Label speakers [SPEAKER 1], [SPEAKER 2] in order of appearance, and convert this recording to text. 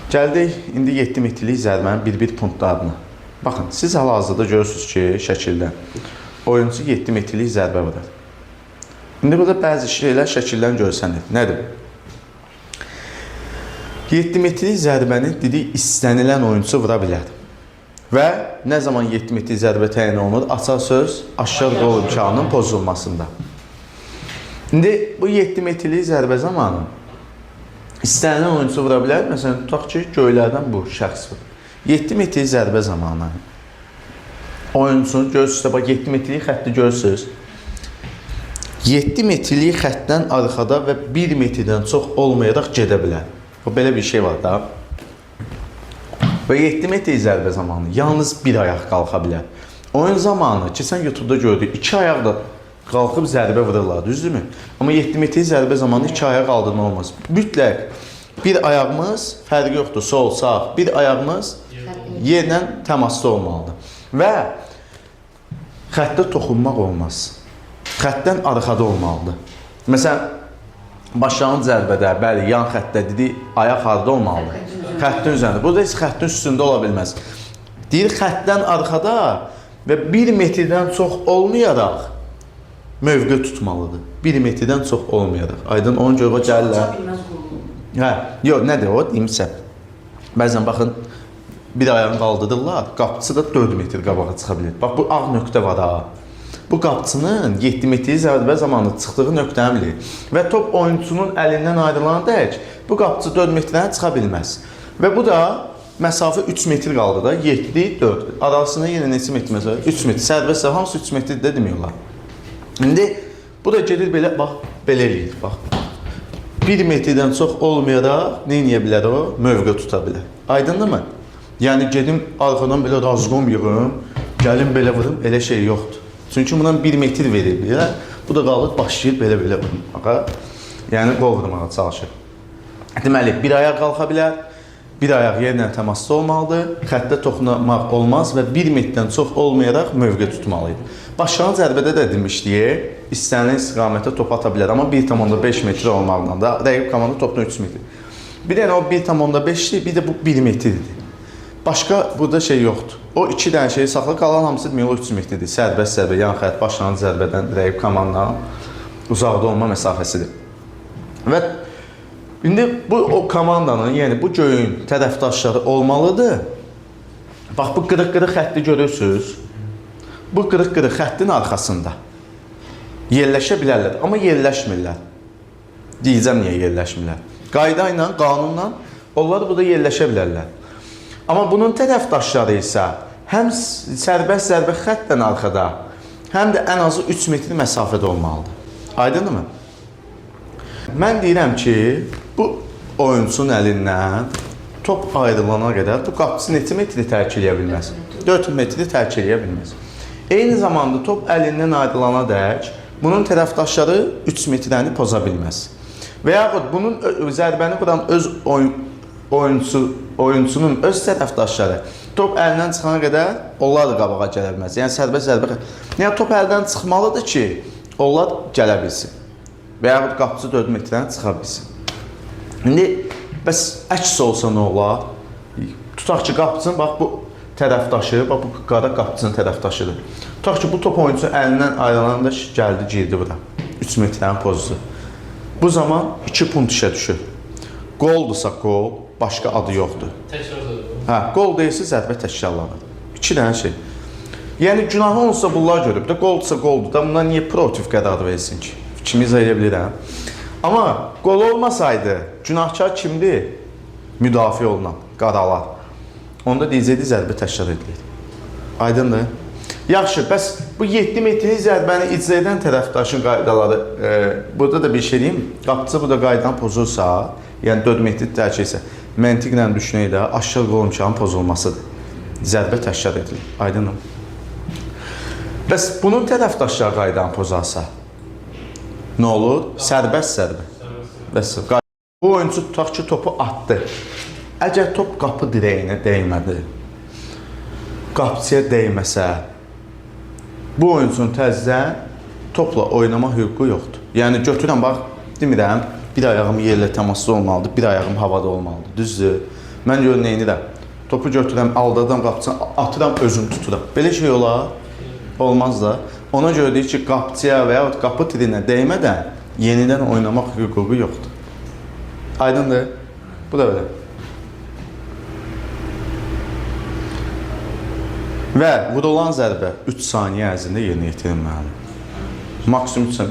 [SPEAKER 1] Gəldik indi 7 metrlik zərbənin bir-bir punktlarına. Baxın, siz hal-hazırda görürsünüz ki, şəkildən oyunçu 7 metrlik zərbə vurur. İndi burada bəzi şeylər şəkildən görsənir. Nədir? 7 metrlik zərbəni dedik istənilən oyunçu vura bilər. Və nə zaman 7 metrlik zərbə təyin olunur? Açar söz aşağı qol imkanının pozulmasında. İndi bu 7 metrlik zərbə zamanı İstənilən oyuncu vura bilər. Məsələn, tutaq ki, göylərdən bu şəxs vurur. 7 metrlik zərbə zamanı oyuncunun görürsünüzdə, bax 7 metrlik xətti görürsünüz. 7 metrlik xəttdən arxada və 1 metrdən çox olmayaraq gedə bilər. Belə bir şey var da. Və 7 metrlik zərbə zamanı yalnız bir ayaq qalxa bilər. Oyun zamanı ki, sən YouTube'da gördük, 2 ayaq da qalxıb zərbə vururlar, düzdürmü? Amma 7 metrlik zərbə zamanı 2 ayaq qaldırma olmaz. Mütləq bir ayağımız, fərqi yoxdur, sol, sağ, bir ayağımız yerlə təmasda olmalıdır. Və xəttə toxunmaq olmaz. Xəttdən arxada olmalıdır. Məsələn, başlanğıc zərbədə, bəli, yan xəttdə dedik, ayaq harda olmalıdır? Xəttin üzərində. Burada heç xəttin üstündə ola bilməz. Deyir, xəttdən arxada və 1 metrdən çox olmayaraq mövqe tutmalıdır. 1 metrdən çox olmayaraq. Aydın, onun görə gəlirlər. Hə, yox, nədir o? Deyim sizə. Bəzən baxın, bir ayağını qaldırırlar, qapçı da 4 metr qabağa çıxa bilir. Bax, bu ağ nöqtə var ha. Bu qapçının 7 metrlik zərbə zamanı çıxdığı nöqtəni bilir. Və top oyunçunun əlindən ayrılan dək, bu qapçı 4 metrdən çıxa bilməz. Və bu da məsafə 3 metr qaldı da, 7, 4. Arasında yenə neçə metr məsələn? 3 metr. Sərbəstsə hamısı 3 metr də demiyorlar. İndi bu da gedir belə, bax, belə eləyir, bax. 1 metrdən çox olmayaraq nə edə bilər o? Mövqe tuta bilər. Aydındır mı? Yəni gedim arxadan belə razqom yığım, gəlim belə vurum, elə şey yoxdur. Çünki bundan 1 metr verir bilər. Bu da qalır, başlayır belə vurmağa. Yəni qol vurmağa çalışır. Deməli, bir ayaq qalxa bilər, bir ayaq yerlə təmasda olmalıdır, xəttə toxunmaq olmaz və 1 metrdən çox olmayaraq mövqe tutmalıydı. Başlanğıc zərbədə də demişdik, istənilən istiqamətə top ata bilər, amma 1,5 metr olmaqla da rəqib komanda topdan 3 metr. Bir dənə o 1,5-dir, bir də bu 1 metrdir. Başqa burada şey yoxdur. O 2 dənə şeyi saxla, qalan hamısı demək o 3 metrdir. Sərbəst zərbə, yan xətt, başlanğıc zərbədən rəqib komandanın uzaqda olma məsafəsidir. Və indi bu o komandanın, yəni bu göyün tərəfdaşları olmalıdır. Bax, bu qırıq-qırıq xətti görürsünüz. Bu qırıq-qırıq xəttin arxasında yerləşə bilərlər, amma yerləşmirlər. Deyəcəm niyə yerləşmirlər. Qayda ilə, qanunla onlar burada yerləşə bilərlər. Amma bunun tərəfdaşları isə həm sərbəst zərbə xəttdən arxada, həm də ən azı 3 metr məsafədə olmalıdır. Aydındır mı? Mən deyirəm ki, bu oyunçunun əlindən top ayrılana qədər bu qapısı neçə metri tərk eləyə bilməz? 4 metri tərk eləyə bilməz. Eyni zamanda top əlindən ayrılana dək bunun tərəfdaşları 3 metrəni poza bilməz. Və yaxud bunun zərbəni vuran öz oyunçunun öz tərəfdaşları top əlindən çıxana qədər onlar da qabağa gələ bilməz. Yəni sərbəst zərbə. Yəni top əldən çıxmalıdır ki, onlar gələ bilsin. Və yaxud qapıcı 4 metrdən çıxa bilsin. İndi bəs əks olsa nə olar? Tutaq ki, qapıcının bax bu tərəfdaşı, bax bu qara qapıcının tərəfdaşıdır. Tutaq ki, bu top oyuncusu əlindən ayrılanda gəldi, girdi bura. 3 metrənin pozusu. Bu zaman 2 punt işə düşür. Qoldursa qol, başqa adı yoxdur. Hə, qol deyilsə zərbə təkrarlanır. 2 dənə şey. Yəni günahı olsa bunlar görüb də, qoldursa qoldur da, bundan niyə proaktiv qərar versin ki? Kimi izah edə bilirəm. Amma qol olmasaydı, günahkar kimdir? Müdafiə olunan, qaralar. Onda deyəcəkdi zərbə təkrar edilir. Aydındır? Yaxşı, bəs bu 7 metrlik zərbəni icra edən tərəfdaşın qaydaları, burada da bir şey deyim, qapıcı bu da qaydanı pozursa, yəni 4 metr tərk etsə, məntiqlə düşünək də aşağı qol imkanının pozulmasıdır. Zərbə təkrar edilir. Aydındır? Bəs bunun tərəfdaşları qaydanı pozarsa, nə olur? Sərbəst zərbə. Bəs bu oyuncu tutaq ki, topu atdı. Əgər top qapı dirəyinə dəymədi, qapıçıya dəyməsə, bu oyuncunun təzədən topla oynama hüququ yoxdur. Yəni götürəm, bax, demirəm, bir ayağım yerlə təmasda olmalıdır, bir ayağım havada olmalıdır, düzdür? Mən görün neynirəm? Topu götürəm, aldadım qapıçını, atıram, özüm tuturam. Belə şey olar? Olmaz da. Ona görə deyir ki, qapıçıya və ya qapı tirinə dəymədən yenidən oynamaq hüququ yoxdur. Aydındır? Bu da belə. Və vurulan zərbə 3 saniyə ərzində yerinə yetirilməlidir. Maksimum 3 saniyə.